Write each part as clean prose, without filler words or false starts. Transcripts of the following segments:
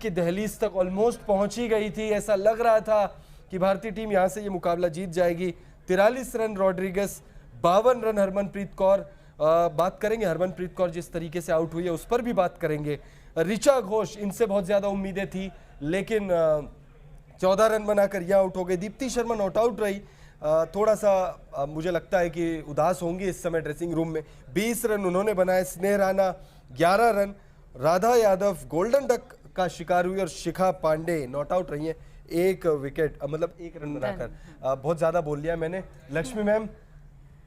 की दहलीज तक ऑलमोस्ट पहुंच ही गई थी। ऐसा लग रहा था कि भारतीय टीम यहां से ये मुकाबला जीत जाएगी। 43 रन रॉड्रिगस, 52 रन हरमनप्रीत कौर। बात करेंगे हरमनप्रीत कौर जिस तरीके से आउट हुई है उस पर भी बात करेंगे। ऋचा घोष, इनसे बहुत ज्यादा उम्मीदें थी लेकिन 14 रन बनाकर यह आउट हो गई। दीप्ति शर्मा नॉट आउट रही। थोड़ा सा मुझे लगता है कि उदास होंगी इस समय ड्रेसिंग रूम में। 20 रन उन्होंने बनाए। स्नेह Rana 11 run. Radha Yadav golden duck का शिकार हुई और शिखा पांडे नॉट आउट रही हैं। एक विकेट मतलब एक रन बनाकर। बहुत ज्यादा बोल लिया मैंने। लक्ष्मी मैम,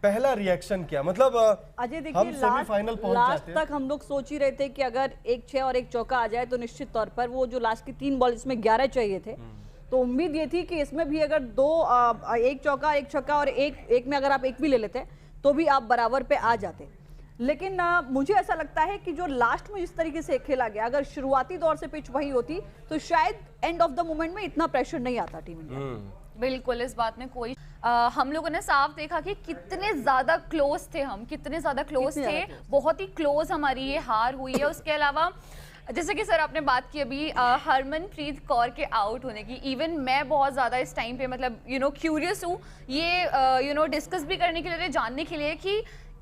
पहला रिएक्शन क्या, मतलब अजय देखिए, हम सेमीफाइनल पहुंच जाते हैं। लास्ट तक हम लोग सोच ही रहे थे कि अगर एक 6 और एक चौका आ जाए तो निश्चित तौर पर वो जो लास्ट की 3 बॉल इसमें 11 चाहिए थे, तो उम्मीद ये थी कि इसमें भी अगर एक चौका एक छक्का और एक में अगर आप एक भी ले लेते तो भी आप बराबर पे आ जाते। लेकिन मुझे ऐसा लगता है कि जो लास्ट में जिस तरीके से खेला गया, अगर शुरुआती दौर से पिच वही होती तो शायद एंड ऑफ द मोमेंट में इतना प्रेशर नहीं आता टीम इंडिया। बिल्कुल, इस बात में कोई हम लोगों ने साफ देखा कि कितने ज्यादा क्लोज थे हम, कितने ज्यादा क्लोज थे। बहुत ही क्लोज हमारी ये हार हुई है। उसके अलावा जैसे कि सर आपने बात की अभी हरमनप्रीत कौर के आउट होने की, इवन मैं बहुत ज़्यादा इस टाइम पे मतलब क्यूरियस हूँ ये डिस्कस भी करने के लिए, जानने के लिए कि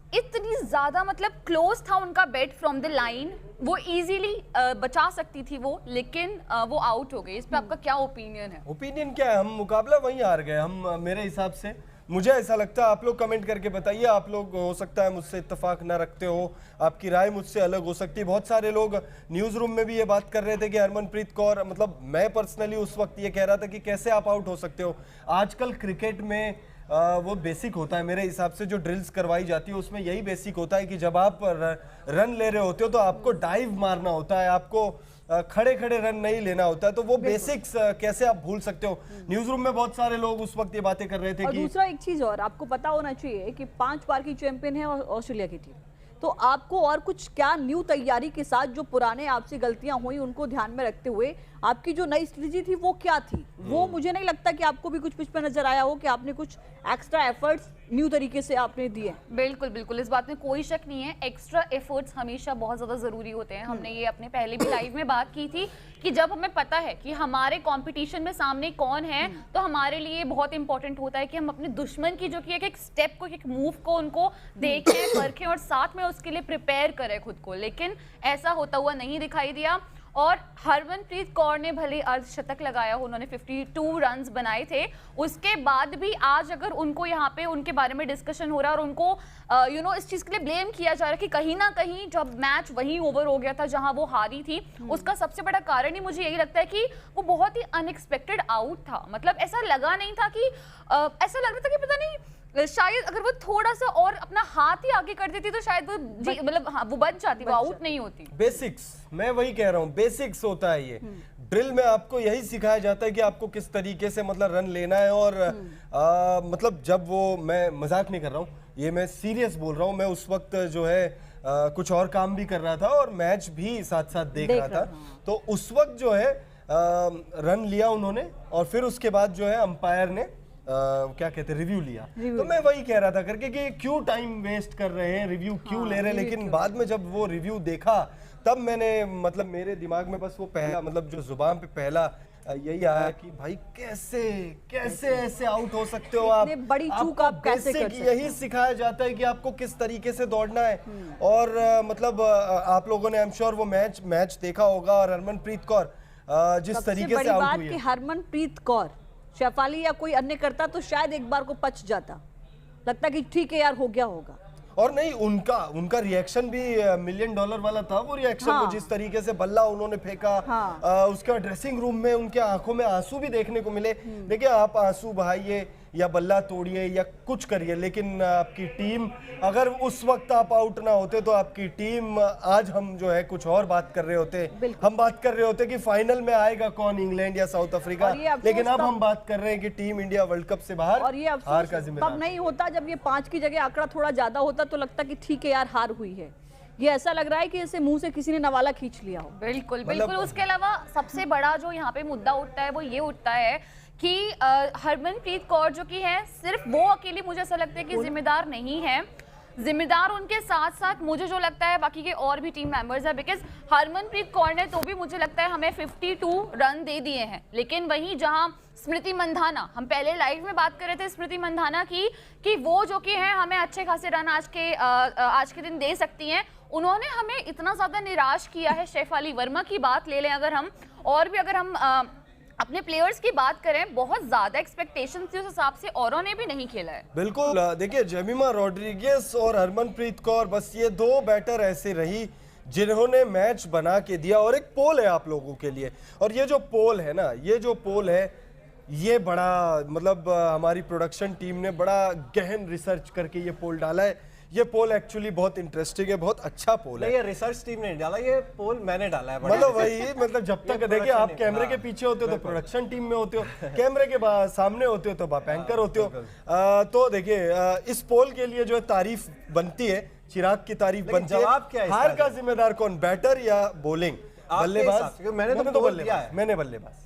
इतनी ज़्यादा मतलब क्लोज था उनका बैट फ्रॉम द लाइन, वो इजीली बचा सकती थी वो, लेकिन वो आउट हो गई। इस पर आपका क्या ओपिनियन है? ओपिनियन क्या है, हम मुकाबला वहीं हार गए हम। मेरे हिसाब से मुझे ऐसा लगता है, आप लोग कमेंट करके बताइए। आप लोग हो सकता है मुझसे इत्तेफाक ना रखते हो, आपकी राय मुझसे अलग हो सकती है। बहुत सारे लोग न्यूज़ रूम में भी ये बात कर रहे थे कि हरमनप्रीत कौर, मतलब मैं पर्सनली उस वक्त ये कह रहा था कि कैसे आप आउट हो सकते हो। आजकल क्रिकेट में वो बेसिक होता है मेरे हिसाब से, जो ड्रिल्स करवाई जाती है उसमें यही बेसिक होता है कि जब आप रन ले रहे होते हो तो आपको डाइव मारना होता है, आपको खड़े खड़े रन नहीं लेना होता है। तो वो बेसिक्स कैसे आप भूल सकते हो। न्यूज रूम में बहुत सारे लोग उस वक्त ये बातें कर रहे थे। और कि दूसरा एक चीज और आपको पता होना चाहिए कि 5 बार की चैंपियन है ऑस्ट्रेलिया की टीम, तो आपको और कुछ क्या न्यू तैयारी के साथ जो पुराने आपसे गलतियां हुई उनको ध्यान में रखते हुए आपकी जो नई स्ट्रेटजी थी वो क्या थी, वो मुझे नहीं लगता कि आपको भी कुछ पिच पे नजर आया हो कि आपने कुछ एक्स्ट्रा एफर्ट्स न्यू तरीके से आपने दिए। बिल्कुल बिल्कुल, इस बात में कोई शक नहीं है। एक्स्ट्रा एफर्ट्स हमेशा बहुत ज़्यादा ज़रूरी होते हैं। हमने ये अपने पहले भी लाइव में बात की थी कि जब हमें पता है कि हमारे कंपटीशन में सामने कौन है, तो हमारे लिए बहुत इंपॉर्टेंट होता है कि हम अपने दुश्मन की जो कि एक स्टेप को, एक मूव को उनको देखें, परखें और साथ में उसके लिए प्रिपेयर करें खुद को। लेकिन ऐसा होता हुआ नहीं दिखाई दिया। और हरमनप्रीत कौर ने भले अर्धशतक लगाया, उन्होंने 52 रन्स बनाए थे, उसके बाद भी आज अगर उनको यहाँ पे उनके बारे में डिस्कशन हो रहा है और उनको इस चीज़ के लिए ब्लेम किया जा रहा है कि कहीं ना कहीं जब मैच वहीं ओवर हो गया था जहां वो हारी थी, उसका सबसे बड़ा कारण ही मुझे यही लगता है कि वो बहुत ही अनएक्सपेक्टेड आउट था। मतलब ऐसा लगा नहीं था कि ऐसा लग रहा था कि पता नहीं, शायद अगर वो थोड़ा सा और अपना हाथ ही आगे कर देती तो शायद वो मतलब वो बच जाती, वो आउट नहीं होती। बेसिक्स, मैं वही कह रहा हूँ, बेसिक्स होता है ये। ड्रिल में आपको यही सिखाया जाता है कि आपको किस तरीके से मतलब रन लेना है। और मतलब जब वो, मैं मजाक नहीं कर रहा हूँ, ये मैं सीरियस बोल रहा हूँ। मैं उस वक्त जो है कुछ और काम भी कर रहा था और मैच भी साथ साथ देख रहा था। तो उस वक्त जो है रन लिया उन्होंने और फिर उसके बाद जो है अंपायर ने क्या कहते हैं, रिव्यू लिया। तो मैं वही कह रहा था करके कि क्यों टाइम वेस्ट कर रहे हैं, रिव्यू क्यों ले रहे हैं। लेकिन बाद में जब वो रिव्यू देखा तब मैंने, मतलब मेरे दिमाग में बस वो पहला, मतलब जो जुबान पे पहला यही आया कि भाई कैसे कैसे ऐसे आउट हो सकते हो आप, बड़ी चूक आप कैसे कर सकते हो। यही सिखाया जाता है कि आपको किस तरीके से दौड़ना है। और मतलब आप लोगों ने आई एम श्योर वो मैच देखा होगा। और हरमनप्रीत कौर जिस तरीके से आउट हुई है, हरमनप्रीत कौर शेफाली या कोई अन्य करता तो शायद एक बार को पच जाता, लगता कि ठीक है यार हो गया होगा। और नहीं, उनका रिएक्शन भी $1 मिलियन वाला था। वो रिएक्शन, वो जिस तरीके से बल्ला उन्होंने फेंका, उसका ड्रेसिंग रूम में उनके आंखों में आंसू भी देखने को मिले। देखिए, आप आंसू बहाइए या बल्ला तोड़िए या कुछ करिए, लेकिन आपकी टीम, अगर उस वक्त आप आउट ना होते तो आपकी टीम, आज हम जो है कुछ और बात कर रहे होते। हम बात कर रहे होते कि फाइनल में आएगा कौन, इंग्लैंड या साउथ अफ्रीका। लेकिन अब हम बात कर रहे हैं कि टीम इंडिया वर्ल्ड कप से बाहर, और ये हार का जिम्मेदार तब नहीं होता जब ये 5 की जगह आंकड़ा थोड़ा ज्यादा होता तो लगता कि ठीक है यार हार हुई है। ये ऐसा लग रहा है कि ऐसे मुंह से किसी ने नवाला खींच लिया हो। बिल्कुल बिल्कुल। उसके अलावा सबसे बड़ा जो यहाँ पे मुद्दा उठता है वो ये उठता है कि हरमनप्रीत कौर जो कि है, सिर्फ वो अकेली मुझे ऐसा लगता है कि जिम्मेदार नहीं है। जिम्मेदार उनके साथ साथ मुझे जो लगता है बाकी के और भी टीम मेंबर्स है, बिकॉज हरमनप्रीत कौर ने तो भी मुझे लगता है हमें 52 रन दे दिए हैं, लेकिन वहीं जहां स्मृति मंधाना, हम पहले लाइव में बात कर रहे थे स्मृति मंधाना की कि वो जो कि है हमें अच्छे खासे रन आज के दिन दे सकती हैं, उन्होंने हमें इतना ज्यादा निराश किया है। शेफाली वर्मा की बात ले लें अगर हम, और भी अगर हम अपने प्लेयर्स की बात करें, बहुत ज्यादा एक्सपेक्टेशंस थी, उस हिसाब से औरों ने भी नहीं खेला है। बिल्कुल, देखिए जेमिमा रोड्रिगेज और हरमनप्रीत कौर, बस ये दो बैटर ऐसे रही जिन्होंने मैच बना के दिया। और एक पोल है आप लोगों के लिए, और ये जो पोल है ना, ये जो पोल है ये बड़ा मतलब हमारी प्रोडक्शन टीम ने बड़ा गहन रिसर्च करके ये पोल डाला है। ये पोल एक्चुअली बहुत इंटरेस्टिंग है, बहुत अच्छा पोल है। ये रिसर्च टीम ने डाला, ये पोल मैंने डाला है। मतलब वही, मतलब जब तक देखिए आप कैमरे के पीछे होते हो तो प्रोडक्शन टीम में होते हो, कैमरे के सामने होते हो तो आप एंकर होते हो। तो देखिए इस पोल के लिए जो है तारीफ बनती है, चिराग की तारीफ बनती है। जवाब क्या है? हार का जिम्मेदार कौन, बैटर या बॉलिंग? बल्लेबाज।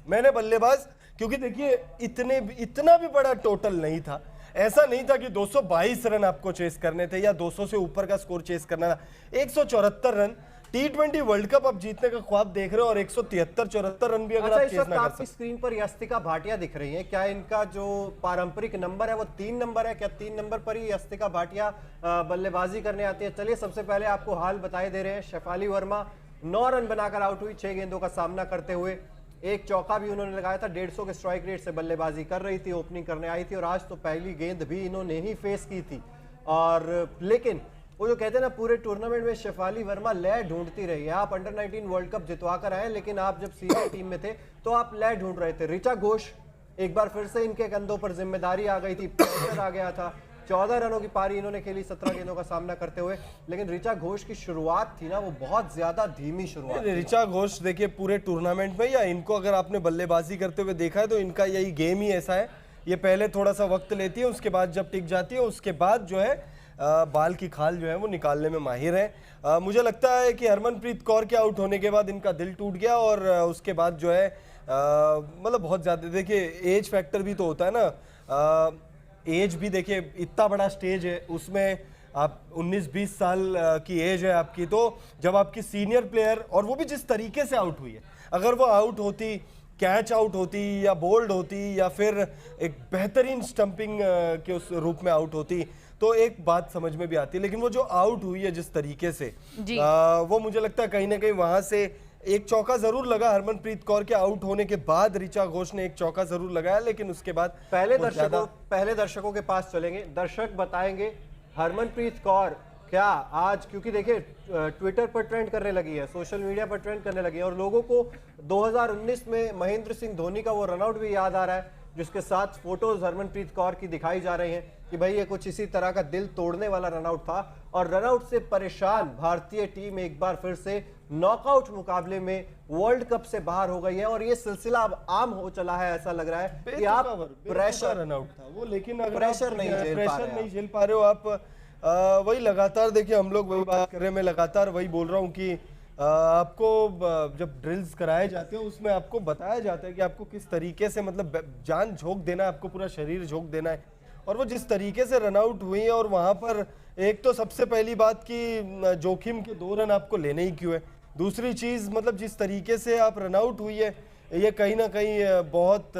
मैंने बल्लेबाज, क्योंकि देखिए इतना भी बड़ा टोटल नहीं था। ऐसा नहीं था कि 222 रन आपको चेस करने थे या 200 से ऊपर का स्कोर चेस करना था। 174 रन T20 वर्ल्ड कप आप जीतने का ख्वाब देख रहे हो, और 173-74 रन भी अगर आप चेस ना कर सकते। स्क्रीन पर यस्तिका भाटिया दिख रही हैं, क्या इनका जो पारंपरिक नंबर है वो 3 नंबर है? क्या 3 नंबर पर ही यस्तिका भाटिया बल्लेबाजी करने आती है? चलिए सबसे पहले आपको हाल बताए दे रहे हैं। शेफाली वर्मा 9 रन बनाकर आउट हुई 6 गेंदों का सामना करते हुए। एक चौका भी उन्होंने लगाया था। 150 के स्ट्राइक रेट से बल्लेबाजी कर रही थी, ओपनिंग करने आई थी, और आज तो पहली गेंद भी इन्होंने ही फेस की थी। और लेकिन वो जो कहते हैं ना, पूरे टूर्नामेंट में शेफाली वर्मा लय ढूंढती रही है। आप अंडर 19 वर्ल्ड कप जितवा कर आए, लेकिन आप जब सीनियर टीम में थे तो आप लय ढूंढ रहे थे। ऋचा घोष, एक बार फिर से इनके कंधों पर जिम्मेदारी आ गई थी, प्रेशर आ गया था। 14 रनों की पारी इन्होंने खेली 17 गेंदों का सामना करते हुए, लेकिन ऋचा घोष की शुरुआत थी ना, वो बहुत ज्यादा धीमी शुरुआत। ऋचा घोष देखिए पूरे टूर्नामेंट में, या इनको अगर आपने बल्लेबाजी करते हुए देखा है तो इनका यही गेम ही ऐसा है। ये पहले थोड़ा सा वक्त लेती है, उसके बाद जब टिक जाती है उसके बाद जो है बाल की खाल जो है वो निकालने में माहिर है। मुझे लगता है कि हरमनप्रीत कौर के आउट होने के बाद इनका दिल टूट गया, और उसके बाद जो है मतलब बहुत ज़्यादा देखिए एज फैक्टर भी तो होता है ना। एज भी देखिए, इतना बड़ा स्टेज है, उसमें आप 19-20 साल की एज है आपकी, तो जब आपकी सीनियर प्लेयर, और वो भी जिस तरीके से आउट हुई है, अगर वो आउट होती, कैच आउट होती या बोल्ड होती या फिर एक बेहतरीन स्टंपिंग के उस रूप में आउट होती, तो एक बात समझ में भी आती है। लेकिन वो जो आउट हुई है जिस तरीके से, वो मुझे लगता है कहीं ना कहीं वहां से एक चौका जरूर लगा हरमनप्रीत कौर के आउट होने के बाद। ऋचा घोष ने एक चौका जरूर लगाया, लेकिन उसके बाद पहले दर्शकों के पास चलेंगे। दर्शक बताएंगे हरमनप्रीत कौर क्या आज, क्योंकि देखिए ट्विटर पर ट्रेंड करने लगी है, सोशल मीडिया पर ट्रेंड करने लगी है, और लोगों को 2019 में महेंद्र सिंह धोनी का वो रनआउट भी याद आ रहा है, जिसके साथ फोटोज हरमनप्रीत कौर की दिखाई जा रही हैं कि भाई ये कुछ इसी तरह का दिल तोड़ने वाला रनआउट था। और रनआउट से परेशान भारतीय टीम एक बार फिर से नॉकआउट मुकाबले में वर्ल्ड कप से बाहर हो गई है, और ये सिलसिला अब आम हो चला है। ऐसा लग रहा है कि आप प्रेशर रनआउट था वो, लेकिन अगर प्रेशर नहीं झेल पा रहे हो आप, वही लगातार देखिए हम लोग वही बात कर रहे हैं, मैं लगातार वही बोल रहा हूँ कि आपको जब ड्रिल्स कराए जाते हैं उसमें आपको बताया जाता है कि आपको किस तरीके से मतलब जान झोंक देना है, आपको पूरा शरीर झोंक देना है। और वो जिस तरीके से रनआउट हुई है, और वहां पर एक तो सबसे पहली बात कि जोखिम के 2 रन आपको लेने ही क्यों है, दूसरी चीज मतलब जिस तरीके से आप रनआउट हुई है, ये कहीं ना कहीं बहुत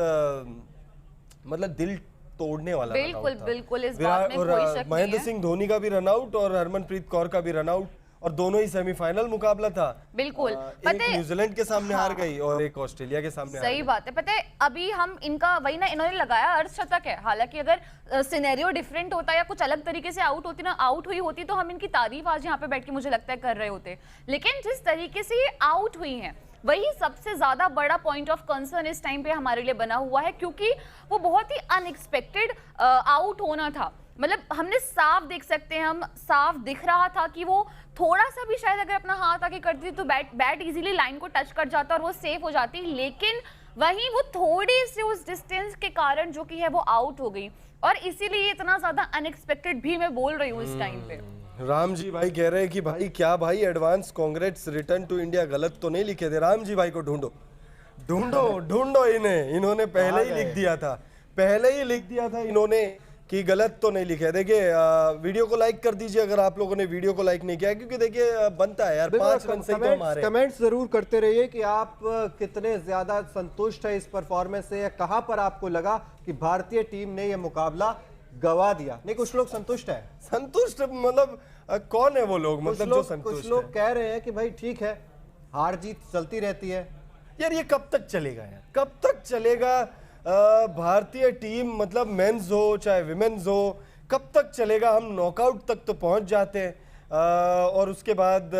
मतलब दिल तोड़ने वाला। बिल्कुल बिल्कुल, इस बात में कोई शक नहीं है। महेंद्र सिंह धोनी का भी रनआउट और हरमनप्रीत कौर का भी रनआउट, और दोनों ही सेमीफाइनल मुकाबला था। बिल्कुल, एक न्यूजीलैंड के सामने हार गई और एक ऑस्ट्रेलिया के सामने हार गई। सही बात है। पता है अभी हम इनका वही ना, इन्होंने लगाया अर्धशतक है, हालांकि अगर सिनेरियो डिफरेंट होता या कुछ अलग तरीके से आउट होती ना, आउट हुई होती, तो हम इनकी तारीफ आज यहाँ पे बैठ के मुझे लगता है कर रहे होते। लेकिन जिस तरीके से ये आउट हुई हैं, वही सबसे ज्यादा बड़ा पॉइंट ऑफ कंसर्न इस टाइम पे हमारे लिए बना हुआ है, क्योंकि वो बहुत ही अनएक्सपेक्टेड आउट होना था। मतलब हमने साफ देख सकते हैं, हम साफ दिख रहा था कि वो थोड़ा सा भी शायद अगर अपना हाथ आगे करती तो बैट इजीली लाइन को टच कर जाता और वो सेफ हो जाती, लेकिन वहीं वो थोड़ी सी उस डिस्टेंस के कारण जो कि है वो आउट हो गई, और इसीलिए इतना ज्यादा अनएक्सपेक्टेड भी मैं बोल रही हूँ इस टाइम पे। राम जी भाई कह रहे हैं कि भाई क्या भाई advance congrats return to India गलत तो नहीं लिखे थे? राम जी भाई को ढूंढो ढूंढो ढूंढो, इन्हें इन्होंने पहले ही लिख दिया था, पहले ही लिख दिया था इन्होंने कि गलत तो नहीं लिखे। देखिए वीडियो को लाइक कर दीजिए अगर आप लोगों ने वीडियो को लाइक नहीं किया, क्योंकि देखिए बनता है यार, 5 रन से ही तो हमारे। कमेंट्स जरूर करते रहिए कि आप कितने ज्यादा संतुष्ट है इस परफॉर्मेंस से, या कहां पर आपको लगा कि भारतीय टीम ने यह मुकाबला गवा दिया। नहीं, कुछ लोग संतुष्ट है। संतुष्ट मतलब कौन है वो लोग, मतलब जो संतुष्ट कुछ लोग कह रहे हैं कि भाई ठीक है, हार जीत चलती रहती है। यार ये कब तक चलेगा यार, कब तक चलेगा? भारतीय टीम मतलब मेंस हो चाहे विमेन्स हो, कब तक चलेगा? हम नॉकआउट तक तो पहुंच जाते हैं और उसके बाद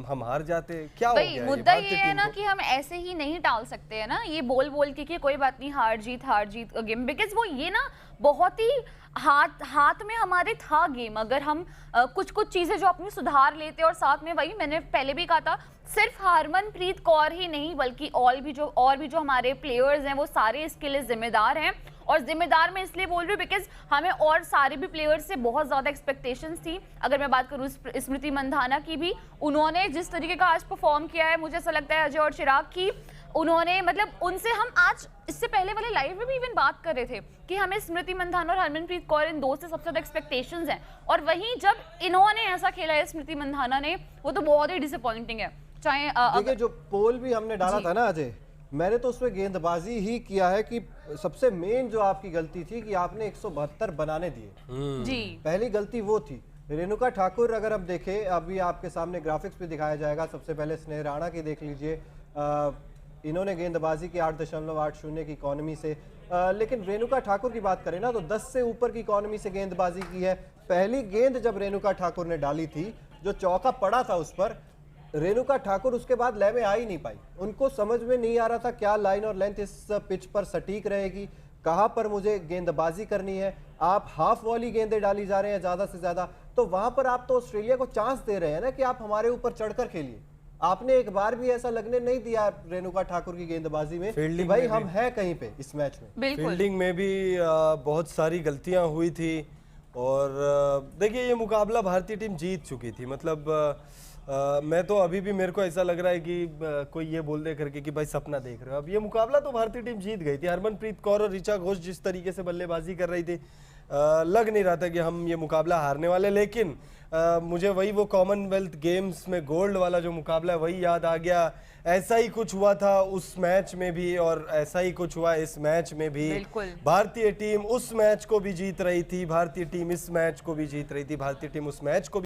हम हार जाते हैं। क्या हो भाई गया मुद्दा भारतीय ये है टीम ना को? कि हम ऐसे ही नहीं टाल सकते हैं ना, ये बोल बोल के कि कोई बात नहीं, हार जीत गेम, बिकॉज वो ये ना बहुत ही हाथ में हमारे था गेम। अगर हम कुछ चीजें जो अपनी सुधार लेते और साथ में, वही मैंने पहले भी कहा था, सिर्फ हरमनप्रीत कौर ही नहीं बल्कि और भी जो हमारे प्लेयर्स हैं वो सारे इसके लिए जिम्मेदार हैं। और जिम्मेदार मैं इसलिए बोल रही हूँ बिकॉज हमें और सारे भी प्लेयर्स से बहुत ज्यादा एक्सपेक्टेशंस थी। अगर मैं बात करूँ स्मृति मंधाना की भी, उन्होंने जिस तरीके का आज परफॉर्म किया है, मुझे ऐसा लगता है अजय और चिराग की, उन्होंने मतलब उनसे हम आज इससे पहले वाले लाइव में भी इवन बात कर रहे थे कि हमें स्मृति मंधाना और हरमनप्रीत कौर इन दो से सबसे ज्यादा एक्सपेक्टेशंस हैं। और वहीं जब इन्होंने ऐसा खेला है स्मृति मंधाना ने, वो तो बहुत ही डिसअपॉइंटिंग है। चाहे देखिए जो पोल भी हमने डाला था ना अजय, मैंने तो उसमें गेंदबाजी ही किया है कि सबसे मेन जो आपकी गलती थी कि आपने 172 बनाने दिए। जी पहली गलती वो थी। रेणुका ठाकुर अगर हम देखें, अभी आपके सामने ग्राफिक्स भी दिखाया जाएगा। सबसे पहले स्नेह राणा की देख लीजिए, इन्होंने गेंदबाजी की 8.80 की इकोनॉमी से, लेकिन रेणुका ठाकुर की बात करें ना तो 10 से ऊपर की इकोनॉमी से गेंदबाजी की है। पहली गेंद जब रेणुका ठाकुर ने डाली थी, जो चौका पड़ा था उस पर, रेणुका ठाकुर उसके बाद लय में आ ही नहीं पाई। उनको समझ में नहीं आ रहा था क्या लाइन और लेंथ इस पिच पर सटीक रहेगी, कहां पर मुझे गेंदबाजी करनी है। आप हाफ वॉली गेंदें डाली जा रहे हैं ज्यादा से ज्यादा, तो वहां पर आप तो ऑस्ट्रेलिया को चांस दे रहे हैं ना कि आप हमारे ऊपर चढ़कर खेलिए। आपने एक बार भी ऐसा लगने नहीं दिया रेणुका ठाकुर की गेंदबाजी में कि भाई हम हैं कहीं पे इस मैच में। बिल्कुल। फील्डिंग में भी बहुत सारी गलतियां हुई थी। और देखिए ये मुकाबला भारतीय टीम जीत चुकी थी। मतलब मैं तो अभी भी, मेरे को ऐसा लग रहा है कि कोई ये बोल दे करके कि भाई सपना देख रहे हो। अब ये मुकाबला तो भारतीय टीम जीत गई थी। हरमनप्रीत कौर और ऋचा घोष जिस तरीके से बल्लेबाजी कर रही थी, लग नहीं रहा था कि हम ये मुकाबला हारने वाले। लेकिन मुझे वही वो कॉमनवेल्थ गेम्स में गोल्ड वाला जो मुकाबला है वही याद आ गया। ऐसा ही कुछ हुआ था उस मैच में भी और ऐसा ही कुछ हुआ इस मैच में भी। भारतीय टीम उस मैच को भी जीत रही थी, भारतीय टीम इस मैच को भी जीत रही थी, भारतीय टीम उस मैच को